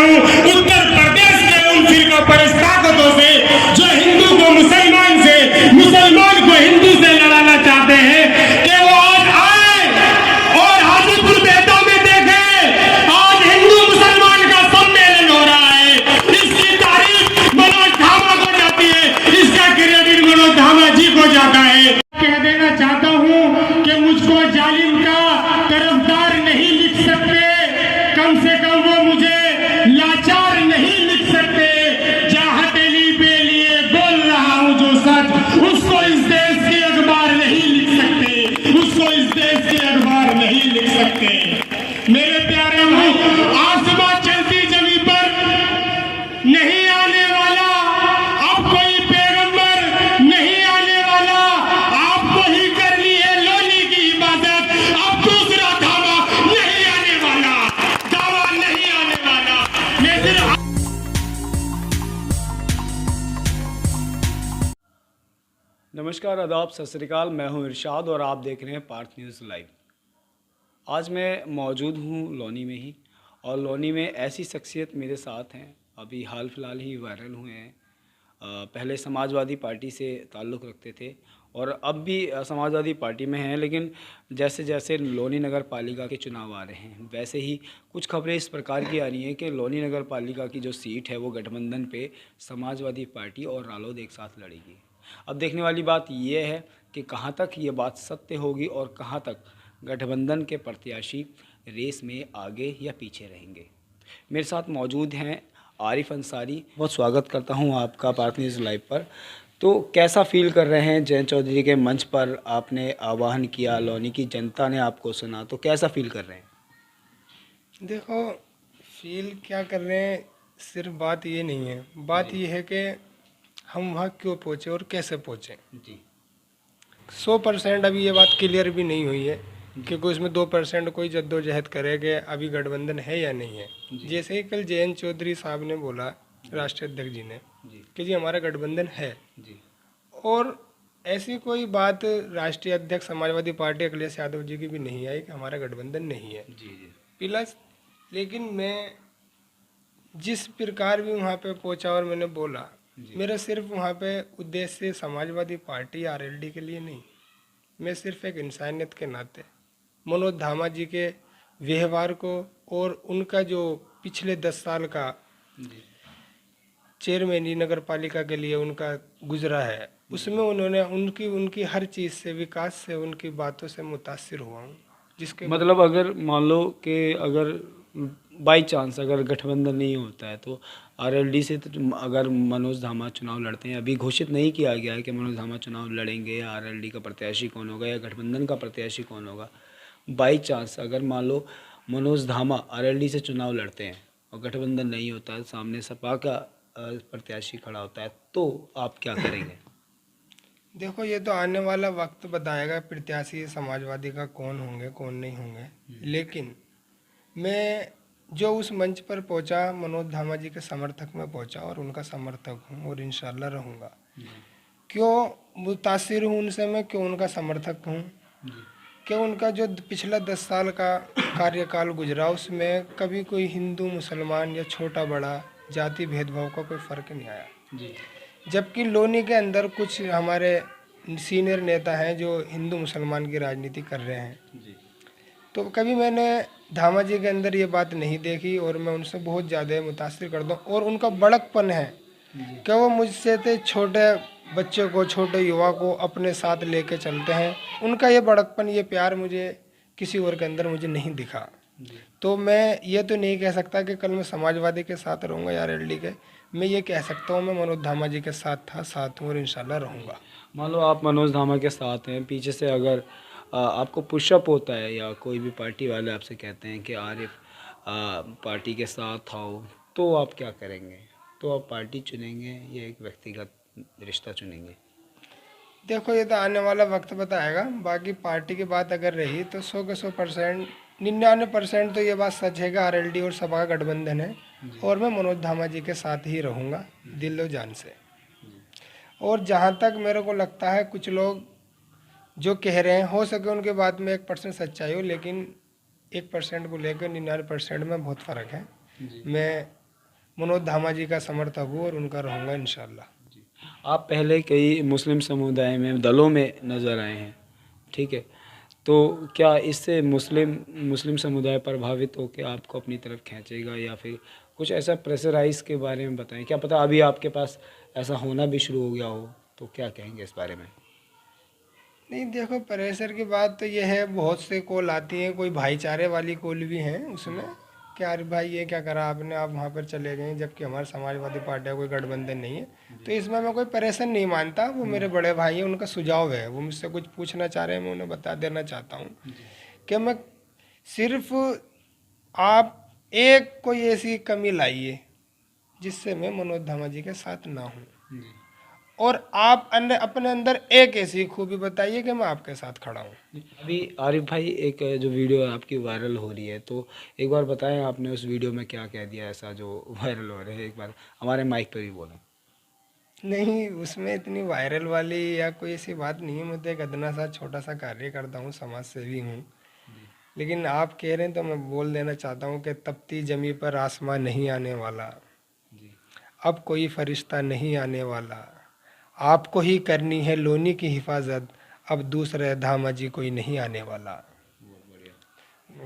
हूँ उत्तर प्रदेश के उन फिरका परस्त ताकतों से जो हिंदू को मुसलमान से, मुसलमान को हिंदू से लड़ाना चाहते हैं कि वो आज आए और हाजीपुर बेहता में देखें। आज हिंदू मुसलमान का सम्मेलन हो रहा है। इसकी तारीफ मनोज धामा को जाती है, इसका क्रेडिट मनोज धामा जी को जाता है। कह देना चाहता हूँ कि मुझको जालिम का तरफदार नहीं लिख सकते, कम से कम वो मुझे लाचार नहीं लिख सकते। जहाँ हथेली पे लिए बोल रहा हूँ जो सच, उसको इस देश के अखबार नहीं लिख सकते, उसको इस देश के अखबार नहीं लिख सकते। मेरे प्यारे भाई, आसमां चलती जमीन पर नहीं आने वाला, अब कोई पैगंबर नहीं आने वाला, आपको ही करनी है लोनी की इबादत। अब दूसरा धावा नहीं आने वाला, धावा नहीं आने वाला। मैं सिर्फ नमस्कार, आदाब, सत श्री अकाल। मैं हूं इरशाद और आप देख रहे हैं पार्थ न्यूज़ लाइव। आज मैं मौजूद हूं लोनी में ही, और लोनी में ऐसी शख्सियत मेरे साथ हैं, अभी हाल फिलहाल ही वायरल हुए हैं। पहले समाजवादी पार्टी से ताल्लुक़ रखते थे और अब भी समाजवादी पार्टी में हैं, लेकिन जैसे जैसे लोनी नगर पालिका के चुनाव आ रहे हैं वैसे ही कुछ खबरें इस प्रकार की आ रही हैं कि लोनी नगर पालिका की जो सीट है वो गठबंधन पे समाजवादी पार्टी और रालोद एक साथ लड़ेगी। अब देखने वाली बात यह है कि कहां तक ये बात सत्य होगी और कहां तक गठबंधन के प्रत्याशी रेस में आगे या पीछे रहेंगे। मेरे साथ मौजूद हैं आरिफ अंसारी। बहुत स्वागत करता हूं आपका पार्थ न्यूज़ लाइव पर। तो कैसा फील कर रहे हैं? जयंत चौधरी के मंच पर आपने आह्वान किया, लोनी की जनता ने आपको सुना, तो कैसा फील कर रहे हैं? देखो, फील क्या कर रहे हैं, सिर्फ बात ये नहीं है। बात ये है कि हम वहाँ क्यों पहुँचे और कैसे पहुँचे। जी 100% अभी ये बात क्लियर भी नहीं हुई है क्योंकि उसमें 2% कोई जद्दोजहद करे कि अभी गठबंधन है या नहीं है। जैसे ही कल जयंत चौधरी साहब ने बोला, राष्ट्रीय अध्यक्ष जी ने, कि जी हमारा गठबंधन है, और ऐसी कोई बात राष्ट्रीय अध्यक्ष समाजवादी पार्टी अखिलेश यादव जी की भी नहीं आई कि हमारा गठबंधन नहीं है। प्लस लेकिन मैं जिस प्रकार भी वहाँ पे पहुँचा और मैंने बोला, मेरा सिर्फ वहाँ पे उद्देश्य समाजवादी पार्टी आरएलडी के लिए नहीं, मैं सिर्फ एक इंसानियत के नाते मनोज धामा जी के व्यवहार को और उनका जो पिछले 10 साल का चेयरमैन नगर पालिका के लिए उनका गुजरा है, उसमें उन्होंने उनकी हर चीज़ से, विकास से, उनकी बातों से मुतासिर हुआ हूँ। जिसके मतलब अगर मान लो कि अगर बाई चांस अगर गठबंधन नहीं होता है तो आरएलडी से तो अगर मनोज धामा चुनाव लड़ते हैं, अभी घोषित नहीं किया गया है कि मनोज धामा चुनाव लड़ेंगे या आरएलडी का प्रत्याशी कौन होगा या गठबंधन का प्रत्याशी कौन होगा, बाई चांस अगर मान लो मनोज धामा आरएलडी से चुनाव लड़ते हैं और गठबंधन नहीं होता है, सामने सपा का प्रत्याशी खड़ा होता है, तो आप क्या करेंगे? देखो, ये तो आने वाला वक्त बताएगा प्रत्याशी समाजवादी का कौन होंगे कौन नहीं होंगे। लेकिन मैं जो उस मंच पर पहुंचा, मनोज धामा जी के समर्थक में पहुंचा और उनका समर्थक हूं और इंशाल्लाह रहूंगा। क्यों मुतासिर हूं उनसे मैं, क्यों उनका समर्थक हूं, क्यों उनका जो पिछला 10 साल का कार्यकाल गुजरा उसमें कभी कोई हिंदू मुसलमान या छोटा बड़ा जाति भेदभाव का कोई फ़र्क नहीं आया। जबकि लोनी के अंदर कुछ हमारे सीनियर नेता हैं जो हिंदू मुसलमान की राजनीति कर रहे हैं, तो कभी मैंने धामा जी के अंदर ये बात नहीं देखी और मैं उनसे बहुत ज़्यादा मुतासिर करता हूँ। और उनका बड़कपन है कि वो मुझसे तो छोटे बच्चे को, छोटे युवा को अपने साथ लेके चलते हैं। उनका ये बड़कपन, ये प्यार मुझे किसी और के अंदर मुझे नहीं दिखा। तो मैं ये तो नहीं कह सकता कि कल मैं समाजवादी के साथ रहूँगा या आरएलडी के, मैं ये कह सकता हूँ मैं मनोज धामा जी के साथ था, साथ हूँ और इंशाल्लाह रहूँगा। मान लो आप मनोज धामा के साथ हैं, पीछे से अगर आपको पुशअप होता है या कोई भी पार्टी वाले आपसे कहते हैं कि आरिफ पार्टी के साथ आओ, तो आप क्या करेंगे? तो आप पार्टी चुनेंगे या एक व्यक्तिगत रिश्ता चुनेंगे? देखो, ये तो आने वाला वक्त बताएगा। बाकी पार्टी की बात अगर रही तो 100 के 100%, 99% तो ये बात सच है कि आरएलडी और सपा का गठबंधन है और मैं मनोज धामा जी के साथ ही रहूँगा दिल और जान से। और जहाँ तक मेरे को लगता है कुछ लोग जो कह रहे हैं, हो सके उनके बात में 1% सच्चाई हो, लेकिन 1% को लेकर 99% में बहुत फ़र्क है। मैं मनोज धामा जी का समर्थक हूँ और उनका रहूँगा इंशाल्लाह। आप पहले कई मुस्लिम समुदाय में दलों में नज़र आए हैं, ठीक है, तो क्या इससे मुस्लिम समुदाय प्रभावित होकर आपको अपनी तरफ खींचेगा या फिर कुछ ऐसा प्रेशराइज के बारे में बताएं? क्या पता अभी आपके पास ऐसा होना भी शुरू हो गया हो, तो क्या कहेंगे इस बारे में? नहीं देखो, प्रेशर की बात तो ये है, बहुत से कॉल आती हैं, कोई भाईचारे वाली कॉल भी हैं उसमें कि अरे भाई ये क्या करा आपने, आप वहाँ पर चले गए, जबकि हमारी समाजवादी पार्टी का कोई गठबंधन नहीं है। तो इसमें मैं कोई प्रेशर नहीं मानता, वो मेरे बड़े भाई हैं, उनका सुझाव है, वो मुझसे कुछ पूछना चाह रहे हैं, मैं उन्हें बता देना चाहता हूँ कि मैं सिर्फ आप एक कोई ऐसी कमी लाइए जिससे मैं मनोज धामा जी के साथ ना हूँ, और आप अपने अंदर एक ऐसी खूबी बताइए कि मैं आपके साथ खड़ा हूँ। अभी आरिफ भाई, एक जो वीडियो आपकी वायरल हो रही है, तो एक बार बताएं आपने उस वीडियो में क्या कह दिया ऐसा जो वायरल हो रहा है, एक बार हमारे माइक पर भी बोलें। नहीं, उसमें इतनी वायरल वाली या कोई ऐसी बात नहीं है। मैं तो एक अदना सा छोटा सा कार्य करता हूँ, समाज सेवी हूँ। लेकिन आप कह रहे हैं तो मैं बोल देना चाहता हूँ कि तपती जमी पर आसमान नहीं आने वाला, अब कोई फरिश्ता नहीं आने वाला, आपको ही करनी है लोनी की हिफाजत, अब दूसरे धामा जी कोई नहीं आने वाला।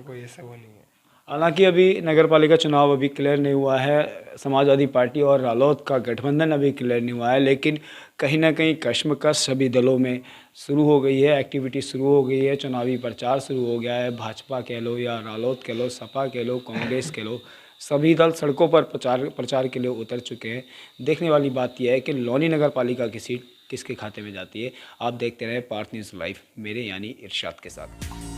कोई ऐसा वो नहीं है। हालांकि अभी नगर पालिका चुनाव अभी क्लियर नहीं हुआ है, समाजवादी पार्टी और रालोद का गठबंधन अभी क्लियर नहीं हुआ है, लेकिन कहीं ना कहीं कश्मकश सभी दलों में शुरू हो गई है, एक्टिविटी शुरू हो गई है, चुनावी प्रचार शुरू हो गया है। भाजपा कह लो या रालोद कह लो, सपा कह लो, कांग्रेस कह लो, सभी दल सड़कों पर प्रचार के लिए उतर चुके हैं। देखने वाली बात यह है कि लौनी नगर पालिका की सीट किसके खाते में जाती है। आप देखते रहे पार्थ न्यूज़ लाइव, मेरे यानी इरशाद के साथ।